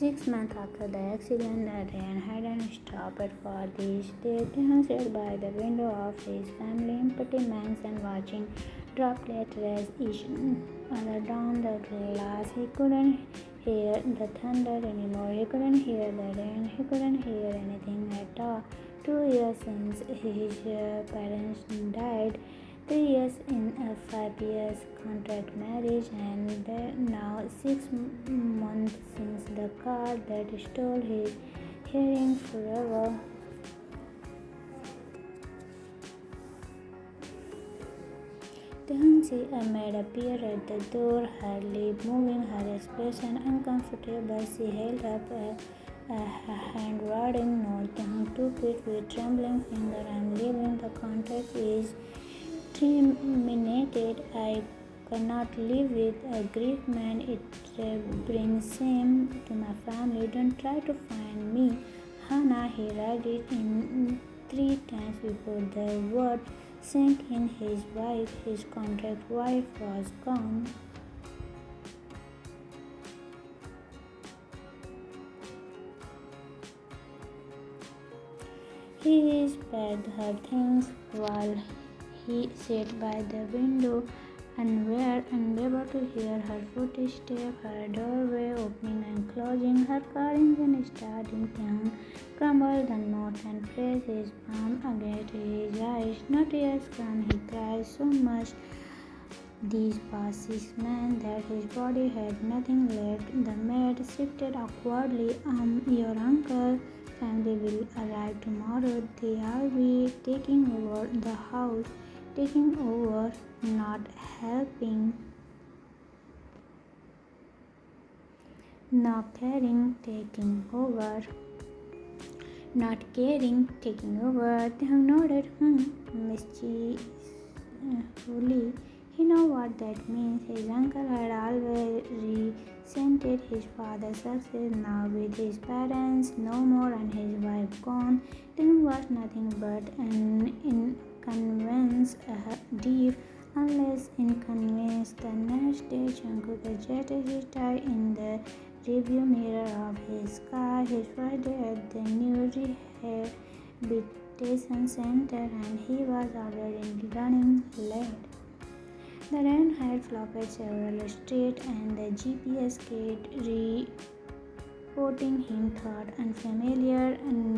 6 months after the accident, the rain hadn't stopped for this day. Tahan sat by the window of his family empty mansion watching droplets race each other down the glass. He couldn't hear the thunder anymore. He couldn't hear the rain. He couldn't hear anything at all. 2 years since his parents died. 3 years in a 5 years contract marriage, and now 6 months since the car that stole his hearing forever. Then she maid appeared at the door, her lip moving, her expression uncomfortable. She held up a handwriting note. Tahan took it with trembling finger. "I'm leaving. The contract is terminated. I cannot live with a grief man. It brings shame to my family. Don't try to find me, Hannah." He read it in 3 times before the word sank in. His wife, his contract wife, was gone. He spared her things while he sat by the window, unable to hear her footsteps, her doorway opening and closing, her car engine starting. Tahan crumbled the note and pressed his palm against his eyes. "Not yet, son," he cried so much these past 6 months that his body had nothing left. The maid shifted awkwardly. Your uncle family will arrive tomorrow. They'll be taking over the house." Taking over, not helping, not caring, taking over. Not caring, taking over. Tahan nodded, mischievously. He knew what that means. His uncle had always resented his father's success. Now with his parents no more and his wife gone, Tahan was nothing but an inconvenience, deep, unless inconvenience. The next day, Jungkook adjusted his tie in the rearview mirror of his car. His first day at the new rehabilitation center, and he was already running late. The rain had flooded several streets, and the GPS kid reporting him through unfamiliar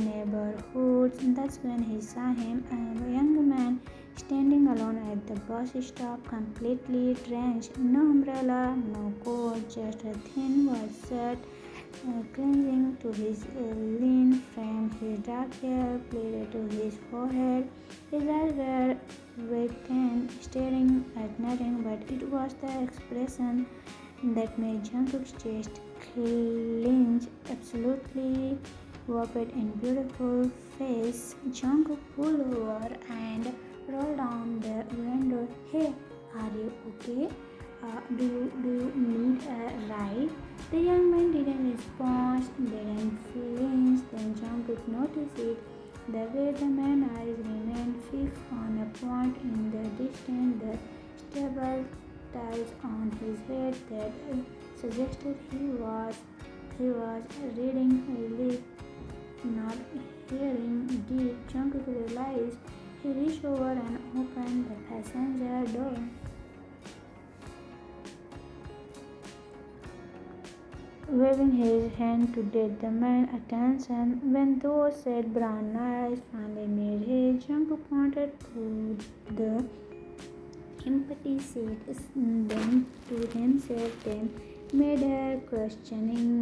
neighborhoods. That's when he saw him, a young man standing alone at the bus stop, completely drenched. No umbrella, no coat, just a thin white shirt clinging to his lean frame. His dark hair pleated to his forehead. His eyes were vacant, staring at nothing, but it was the expression that made Jungkook's chest clench. Absolutely warped and beautiful face. Jungkook pulled over and rolled down the window. "Hey, are you okay? Do you need a ride?" The young man didn't respond, didn't flinch. Then Jungkook noticed it. The way the man's eyes remained fixed on a point in the distance, the stable ties on his head that suggested he was reading her lips, not hearing. Deep, Jungkook realized. He reached over and opened the passenger door. Waving his hand to get the man's attention. When those sad brown eyes finally met his, Jungkook pointed to the empty seat, then to himself, then made a questioning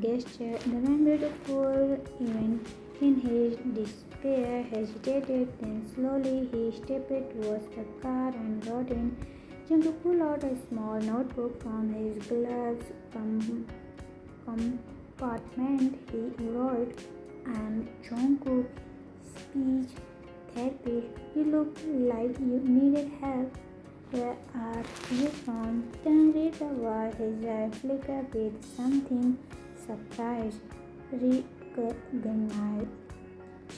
gesture. The man, beautiful even in his despair, hesitated. Then slowly he stepped towards the car and got in. Jungkook pulled out a small notebook from his gloves compartment. He wrote, "I'm Jungkook, speech therapist. You look like you needed help. Where are you from?" Then read the word. His eye flickered with something surprised.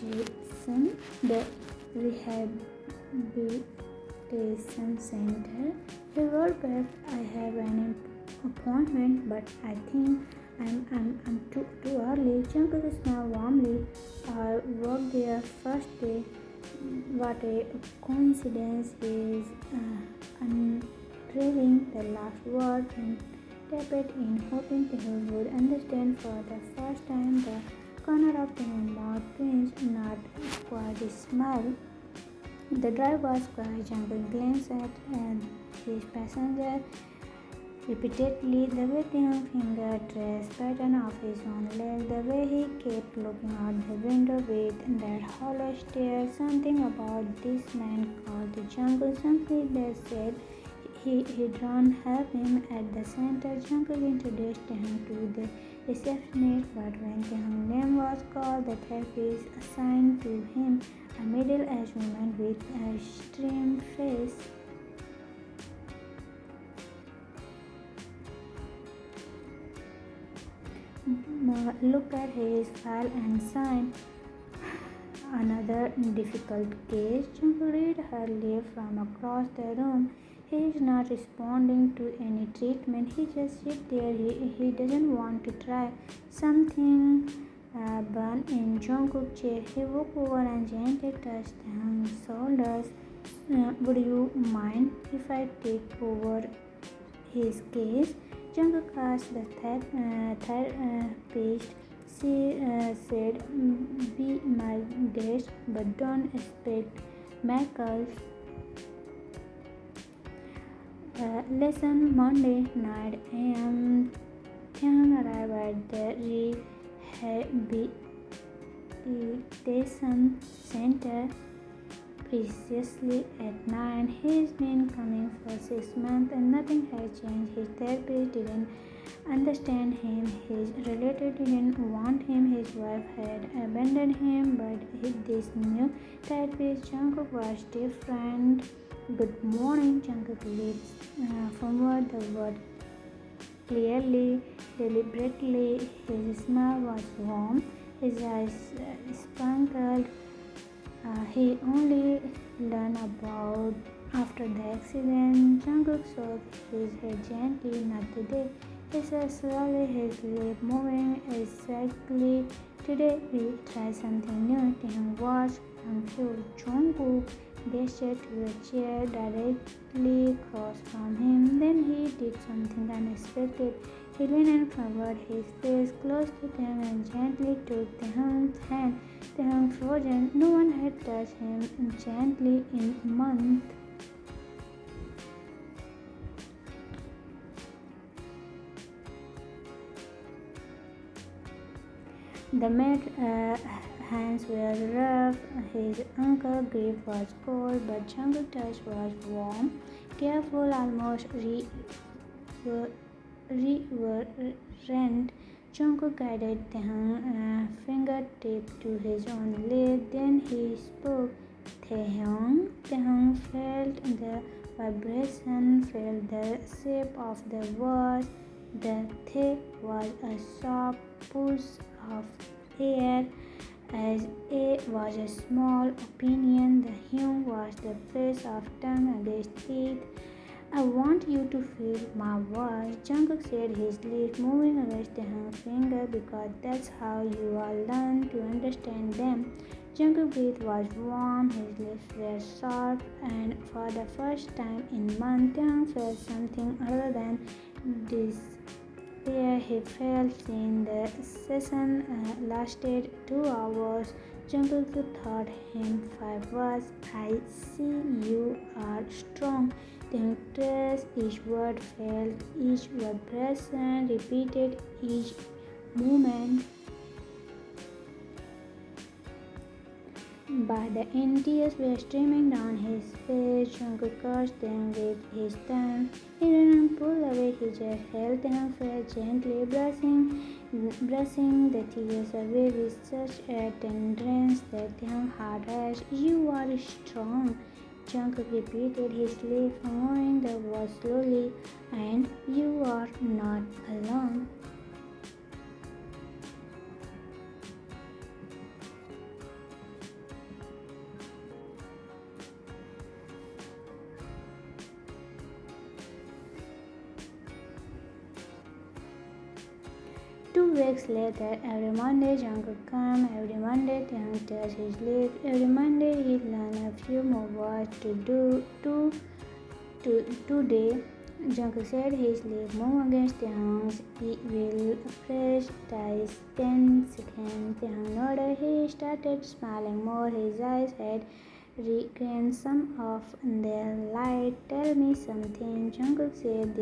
Recognition, the rehabilitation center. He wrote back, "I have an appointment, but I think I'm too early. Jungkook smiled warmly. I worked there first day. What a coincidence! He is uncraving the last word and tapped it in, hoping Taehoon would understand for the first time. The corner of Taehoon's mouth twitched, not quite a smile. The drive was quiet. Jungkook glanced at his passenger repeatedly, the way Taehoon fingered the pattern of his own leg, the way he kept looking out the window with that hollow stare. Something about this man called Jungkook, something that said he'd run help him at the center. Jungkook introduced Taehoon to the receptionist, but when Taehoon's name was called, the therapist assigned to him a middle-aged woman with a stern face. Looked at his file and signed. Another difficult case. Jungkook read her lips from across the room. He is not responding to any treatment. He just sits there. He doesn't want to try. Something burned in Jungkook's chair. He walked over and gently touched Taehoon's shoulders. Would you mind if I take over his case? Jungkook asked the therapist. She said, "Be my guest, but don't expect miracles." Lesson Monday night a.m. Taehoon arrived at the rehabilitation center precisely at 9. He's been coming for 6 months and nothing has changed. His therapist didn't understand him. His relative didn't want him. His wife had abandoned him. But this new therapist, Jungkook, was different. Good morning, Jungkook leaps forward the word clearly, deliberately. His smile was warm. His eyes sparkled. He only learned about after the accident. Jungkook shook his head gently. Not today. He said slowly, his lips moving exactly. Today we try something new. Taehoon was confused. Jungkook gestured to a chair directly across from him. Then he did something unexpected. He leaned forward, his face close to Taehoon, and gently took Taehoon's hand. Taehoon frozen. No one had touched him gently in months. The man's hands were rough, his ankle grip was cold, but Jungkook's touch was warm, careful, almost reverent. Jungkook guided Taehoon's fingertip to his own lip. Then he spoke. Taehoon. Taehoon felt the vibration, felt the shape of the words. The tape was a soft push of air, as A was a small opinion. The hum was the press of tongue against teeth. I want you to feel my words, Jungkook said, his lips moving against Taehoon's finger, because that's how you all learn to understand them. Jungkook's breath was warm, his lips were soft, and for the first time in months, Taehoon felt something other than despair. He felt seen. The session lasted 2 hours. Jungkook taught him 5 words. I see you are strong. Taehoon traced each word, felt each vibration, repeated each movement. By the end, tears were streaming down his face. Jungkook cursed them with his tongue. He didn't pull away, he just held them face gently, brushing the tears away with such a tenderness that Taehoon's heart raced. You are strong, Jungkook repeated, his lips moving the word slowly, and you are not alone. weeks later, every Monday Jungkook come. Every Monday Taehyung touch his lips. Every Monday he learn a few more words to do. Today, Jungkook said his lip move against Taehyung's. He will press his 10 seconds. Taehyung nodded. He started smiling more. His eyes had regained some of their light. Tell me something, Jungkook said.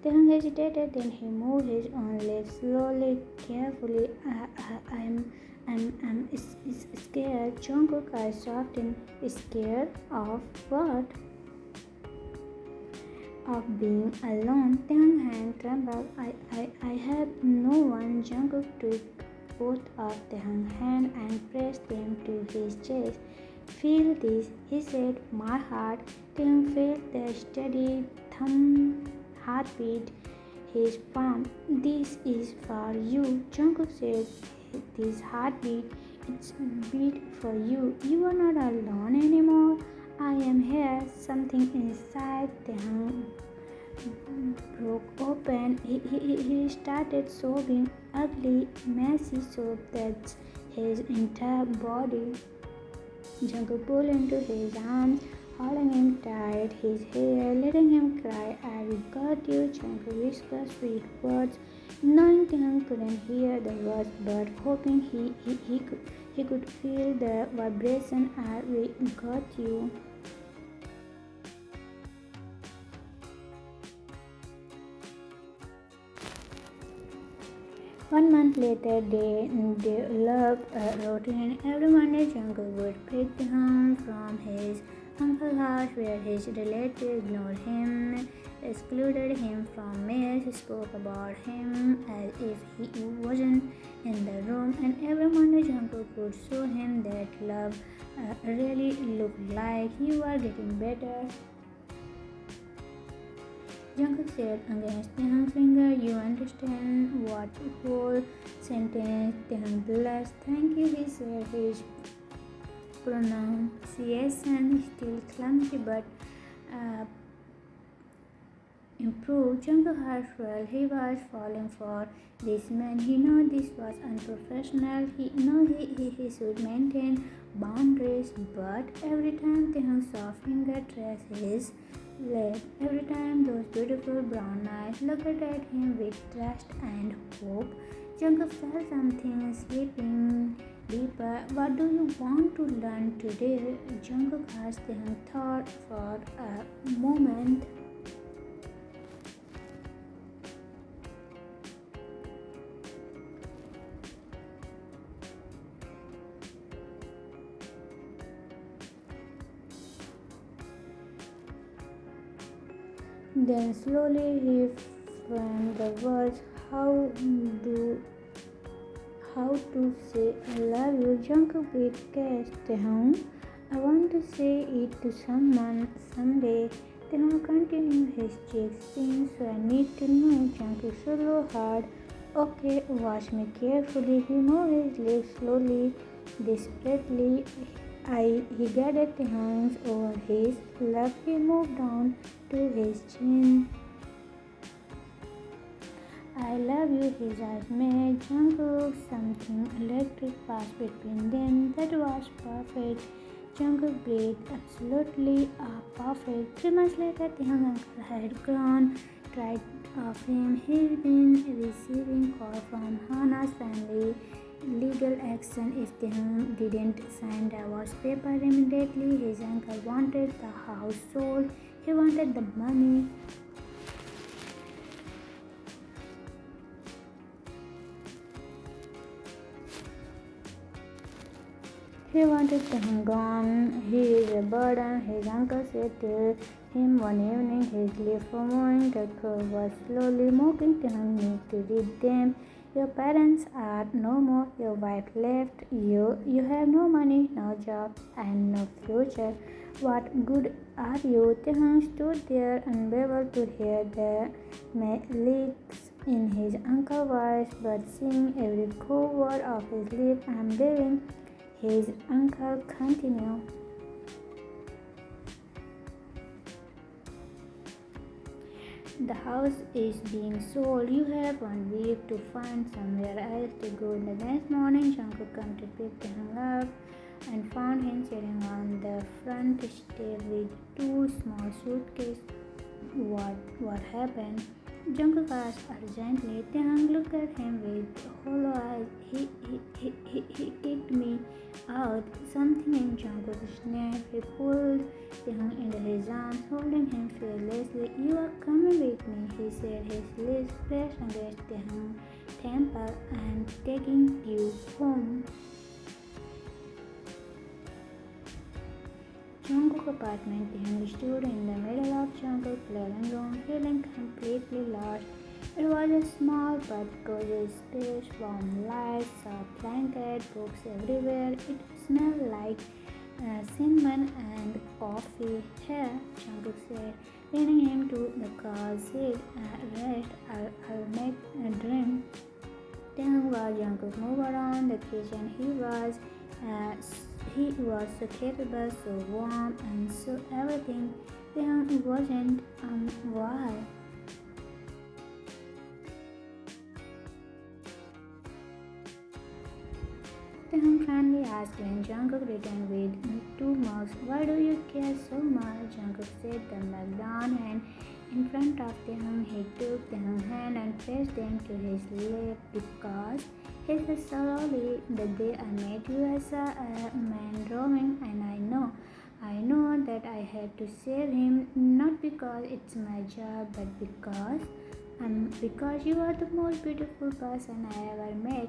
Taehyung hesitated. Then he moved his own lips slowly, carefully. I'm scared. Jungkook eyes softened. Scared of what? Of being alone. Taehyung's hand trembled. I have no one. Jungkook took both of Taehyung's hands and pressed them to his chest. Feel this, he said. My heart. Taehyung felt the steady heartbeat. His palm. This is for you. Jungkook said. This heartbeat, it's beat for you. You are not alone anymore. I am here. Something inside Taehyung broke open. He started sobbing, ugly, messy sob that's his entire body. Jungkook pulled into his arms, holding him tight, his hair, letting him cry. I got you. Jungkook whispered sweet words, knowing Taehyung couldn't hear the words, but hoping he could feel the vibration. I got you. 1 month later, they developed a routine. Every Monday, Jungkook would pick Taehyung from his uncle's house, where his relatives ignored him, excluded him from meals, spoke about him as if he wasn't in the room. And every Monday, Jungkook would show him that love really looked like. You are getting better. Jungkook said against Taehyung's finger, you understand what whole sentence. Taehyung blessed. Thank you, he said. His pronunciation is still clumsy but improved. Jungkook heart swelled. He was falling for this man. He knew this was unprofessional. He knew he should maintain boundaries, but every time Taehyung saw finger trace his leg, every time those beautiful brown eyes looked at him with trust and hope, Jungkook felt something slipping deeper. What do you want to learn today? Jungkook asked Taehyung, thought for a moment. Then slowly he framed the words, how to say I love you. Jungkook beat cast. Taehyung, I want to say it to someone someday. Taehyung continued, his cheeks pink, so I need to know. Jungkook swallowed hard. Okay, watch me carefully. He moved his lips slowly, desperately. He gathered the hands over his lap. He moved down to his chin. I love you, his eyes met Jungkook. Something electric passed between them. That was perfect. Jungkook breathed absolutely perfect. 3 months later, the young uncle had grown tired of him. He'd been receiving calls from Hana's family. Legal action if the didn't sign divorce paper immediately. His uncle wanted the house sold. He wanted the money. He wanted him gone. He is a burden, his uncle said to him one evening. His leave for mowing the crow was slowly mocking to him. Need to read them. Your parents are no more. Your wife left you. You have no money, no job, and no future. What good are you? Taehyung stood there unable to hear the malice in his uncle's voice, but seeing every cold word of his lips. I'm leaving. His uncle continued. The house is being sold. You have 1 week to find somewhere else to go. The next morning, Jungkook came to pick him up and found him sitting on the front step with two small suitcases. What happened? Jungkook asked urgently. Taehyung looked at him with hollow eyes. He kicked me out. Something in Jungkook's neck. He pulled Taehyung into his arms, holding him fearlessly. You are coming with me, he said, his lips pressed against Taehyung's temple. and taking you home. Jungkook's apartment. Taehyung stood in the middle of Jungkook's living room, feeling completely lost. It was a small but cozy space, warm lights, soft blankets, books everywhere. It smelled like cinnamon and coffee. Here, Jungkook said, leading him to the car seat. Rest, I'll make a drink. Taehyung watched Jungkook move around the kitchen. He was so capable, so warm, and so everything. Taehyung wasn't why. Taehyung finally asked when Jungkook returned with two mugs. Why do you care so much? Jungkook set the mug down and in front of Taehyung. He took Taehyung's hand and pressed them to his lip because he said slowly, the day I met you as a man roaming, and I know that I had to save him, not because it's my job, but because you are the most beautiful person I ever met.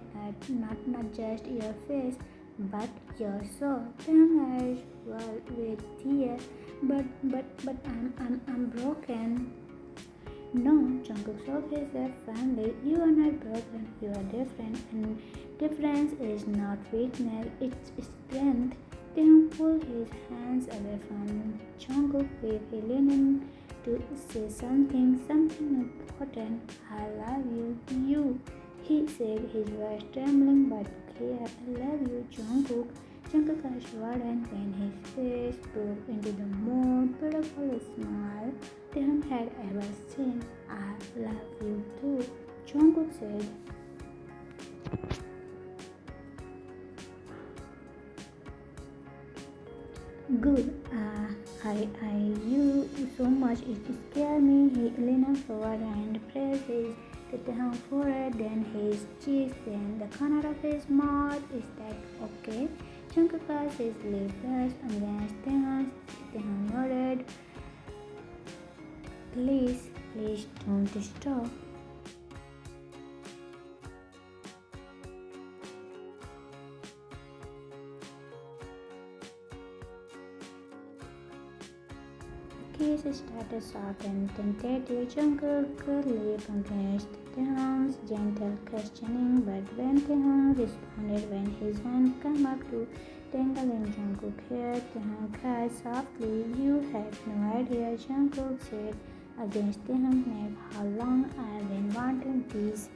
Not just your face, but your soul. Taehyung eyes well with tears, but I'm broken. No, Jungkook shook his head firmly. You are not broken, you are different, and difference is not weakness, it's strength. Taehyung pulled his hands away from Jungkook with he leaning to say something important. I love you, he said, his voice trembling but clear. I love you, Jungkook. Jungkook eyes widened when his face broke into the most beautiful smile Taehyung had ever seen. I love you too, Jungkook said. Good. You so much. It scared me. He leaned forward and pressed his to Taehyung's forehead, then his cheeks, then the corner of his mouth. Is that okay? Jungkook pressed his lips brushed against Taehyung's. Taehyung nodded. Please don't stop. Kiss started soft and tentative. Jungkook could leap against Taehyung's gentle questioning, but when Taehyung responded, when his hand came up to tangle in Jungkook's hair, Taehyung cried softly. You have no idea, Jungkook said against Taehyung's neck, how long I've been wanting this.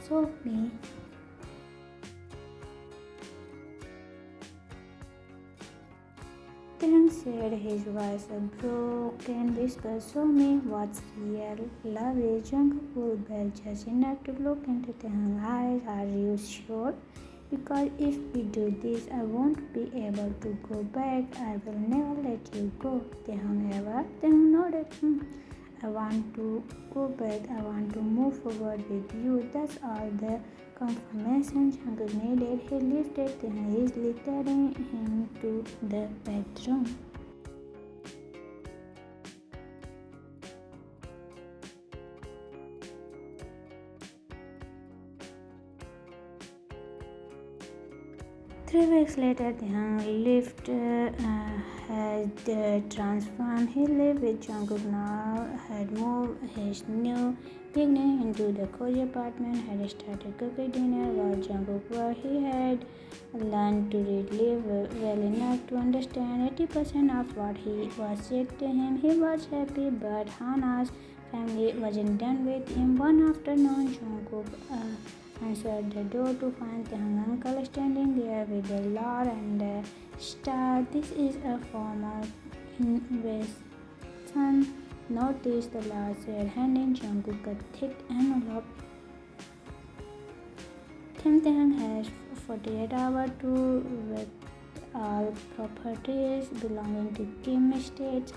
So me. Taehyung said, his voice a broken whisper. So me, what's real love is? Jungkook pulled back just enough to look into Taehyung's eyes. Are you sure? Because if we do this, I won't be able to go back. I will never let you go. Taehyung nodded. I want to go back. I want to move forward with you. That's all the confirmation Jungkook needed. He lifted Taehyung easily, carrying him to the bedroom. Three weeks later, Taehyung had transformed. He lived with Jungkook now, had moved his new beginning into the cozy apartment, had started cooking dinner while Jungkook worked. He had learned to read well enough to understand 80% of what he was said to him. He was happy, but Hana's family wasn't done with him. One afternoon, Jungkook answered the door to find Taehyung's uncle standing there with a lot and a star. This is a formal invitation Notice the last said, handing Jungkook a thick envelope. Kim Tae-hyun has 48 hours to with all properties belonging to Kim estates.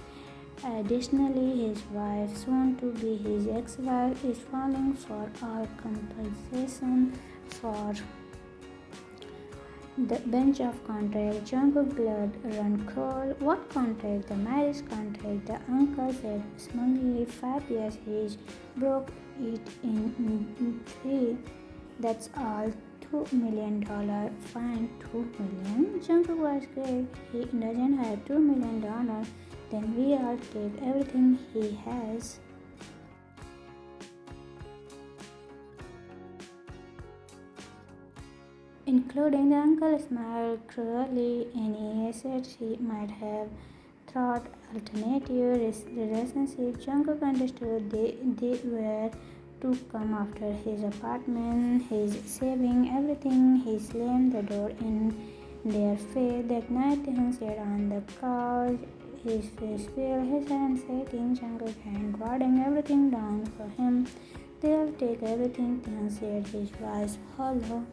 Additionally, his wife, soon to be his ex-wife, is filing for all compensation for the bench of contract. Jungkook blood run cold. What contract? The marriage contract. The uncle said smugly. 5 years he broke it in 3. That's all. $2 million. Fine, $2 million. Jungkook was great. He doesn't have $2 million. Then we all take everything he has. Including the uncle smiled cruelly. Any assets he might have thought alternative relationship. Jungkook understood they were to come after his apartment, his saving, everything. He slammed the door in their face. That night, Taehyung sat on the couch, his face pale, his hands shaking. Jungkook hand guarding everything down for him. They'll take everything, Taehyung said, his voice hollow.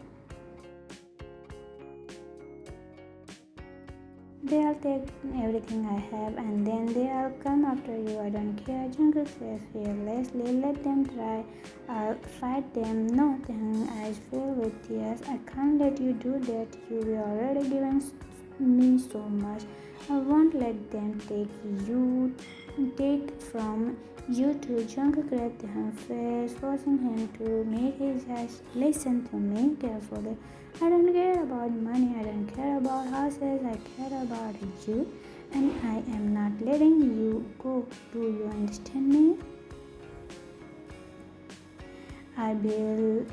They'll take everything I have and then they'll come after you. I don't care. Jungkook says fearlessly. Let them try. I'll fight them. No, Taehyung eyes filled with tears. I can't let you do that. You've already given me so much. I won't let them take from you too. Jungkook read Taehyung's face, forcing him to meet his eyes. Listen to me carefully. I don't care about money, I don't care about houses, I care about you, and I am not letting you go. Do you understand me? I will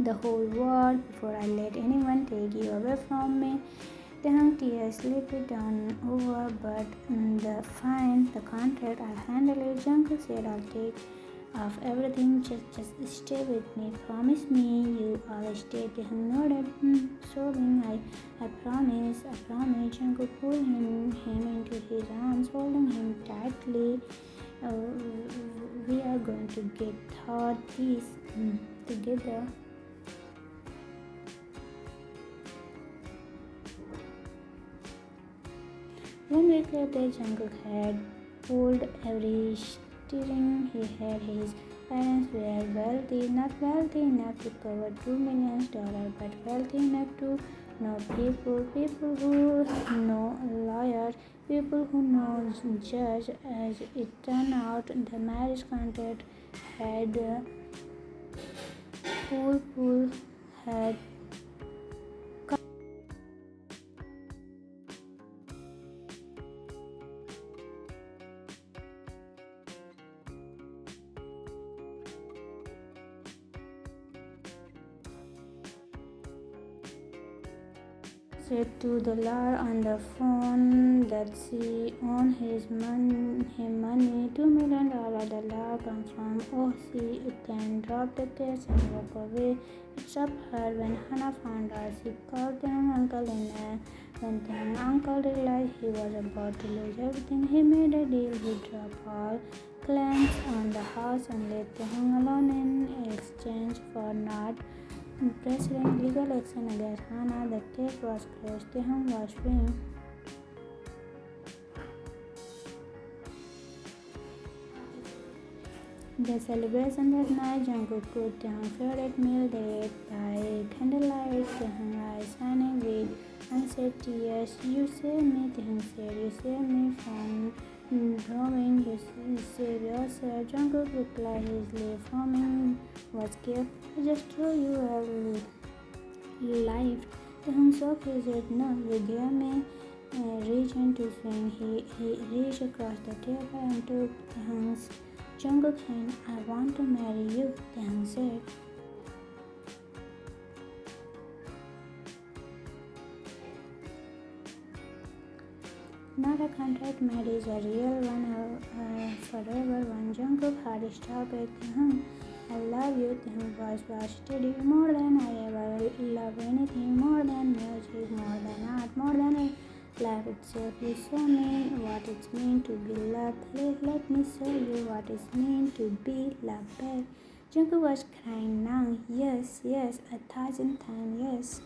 the whole world before I let anyone take you away from me. The tears slipped down over, but the contract, I'll handle it. Jungkook said, I'll take of everything, just stay with me. Promise me you all stay. Taehyung nodded, sobbing. I promise. Jungkook pulled him into his arms, holding him tightly. We are going to get through this together. One week later, Jungkook had pulled every steering he had. His parents were wealthy, not wealthy enough to cover $2 million, but wealthy enough to know people who know lawyers, people who know judge. As it turned out, the marriage contract had pool had said to the lawyer on the phone that she owed him money, $2 million. The lawyer confirmed. Oh, she then dropped the case and walked away. It struck her when Hannah found out. She called Taehyung's uncle, and when Taehyung's uncle realized he was about to lose everything, he made a deal. He dropped all claims on the house and let Taehyung alone in exchange for not pursuing legal action against Hannah. The case was closed. Taehyung was free. The celebration that night, Jungkook cooked Taehyung's favorite meal. They ate by candlelight. Taehyung's eyes shining with unsaid tears. You saved me, Taehyung said. You saved me from drowning. You save yourself. Jungkook replied, his lip forming was gift. I just told you you lived. Taehyung shook his head. No, you gave me a reason to swing. He reached across the table and took Taehyung's Jungkook's hand. I want to marry you, Taehyung said. Not a contract marriage, a real one, a forever one. Jungkook had stopped at Taehyung. I love you. Taehyung's voice was steady. More than I ever love anything. More than music, more than art, more than Life itself is so mean, what it means to be loved. Let me show you what it means to be loved back. Jungkook was crying now. Yes, yes, 1,000 times yes.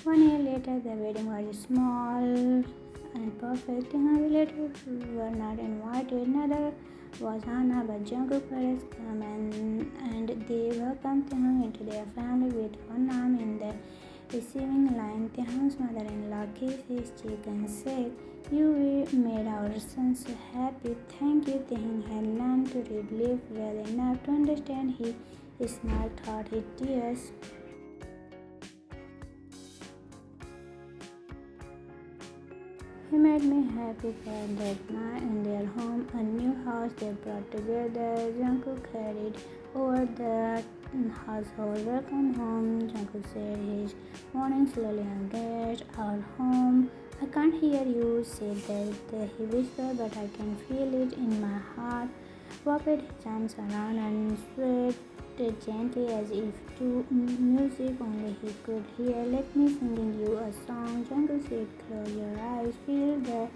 One year later, the wedding was small and perfect. Her relatives were not invited. Neither was Hana, but Jungkook parents come and they welcomed Taehyung into their family with one arm in the receiving line. Taehyung's mother-in-law kissed his cheek and said, "You made our son so happy." Thank you. Taehyung had learned to read lips well enough to understand he smiled through his tears. He made me happy that night in their home, a new house they brought together. Jungkook carried over the household. Welcome home, Jungkook said his morning slowly engaged. Our home. I can't hear you say that, he whispered, but I can feel it in my heart. Wrapped his arms around and swayed gently as if to music only he could hear. Let me singing you a song, Jungkook said. Close your eyes, feel the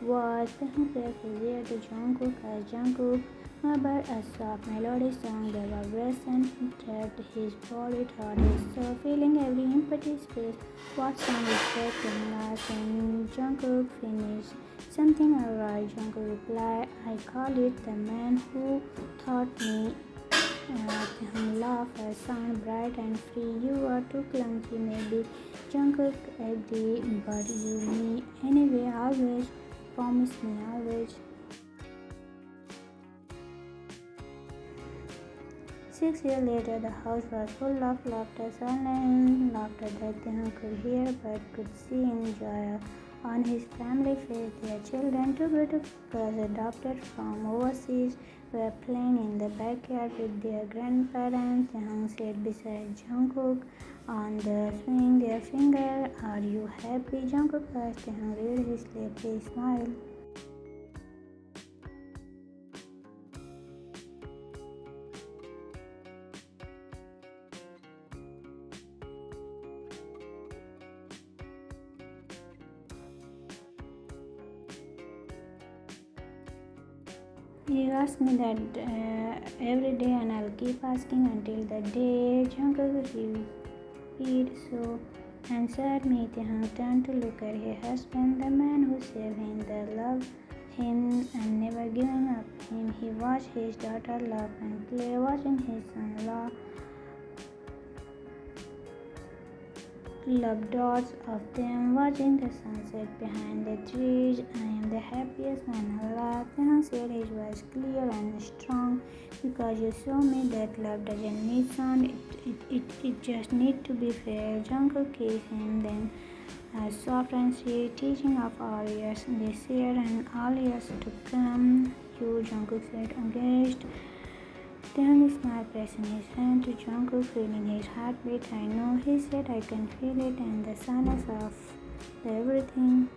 words. Taehyung placed his ear to Jungkook as Jungkook murmured a soft melody song. The vibration trapped his body through his soul, feeling every empty space. What song is that? Taehyung asked when Jungkook finished. Something alright, Jungkook replied. I call it The Man Who Taught Me. Taehyung laughed, her sound bright and free. You are too clumsy, maybe. Jungkook agreed, but you me anyway, always. Promise me, always. 6 years later, the house was full of laughter, silent laughter that Taehyung could hear but could see in joy on his family face. Their children, two beautiful girls adopted from overseas, were playing in the backyard with their grandparents. Taehyung sat beside Jungkook on the swing. Their finger, are you happy? Jungkook asked. Taehyung read his lips. He smiled. You ask me that every day, and I'll keep asking until the day Jungkook repeated. So answered me. Taehyung turned to look at her husband, the man who saved him, the loved him and never given up him. He watched his daughter laugh and play, watching his son-in-law love dots of them, watching the sunset behind the trees. I am the happiest man alive. Taehyung said his voice clear and strong, because you show me that love doesn't need sound, it just needs to be fair. Jungkook kissed him, then soft and sweet, teaching of all years this year and all years to come. You, Jungkook said, engaged. Taehyung smiled, pressing his hand to Jungkook, feeling his heartbeat. I know, he said, I can feel it, and the silence of everything.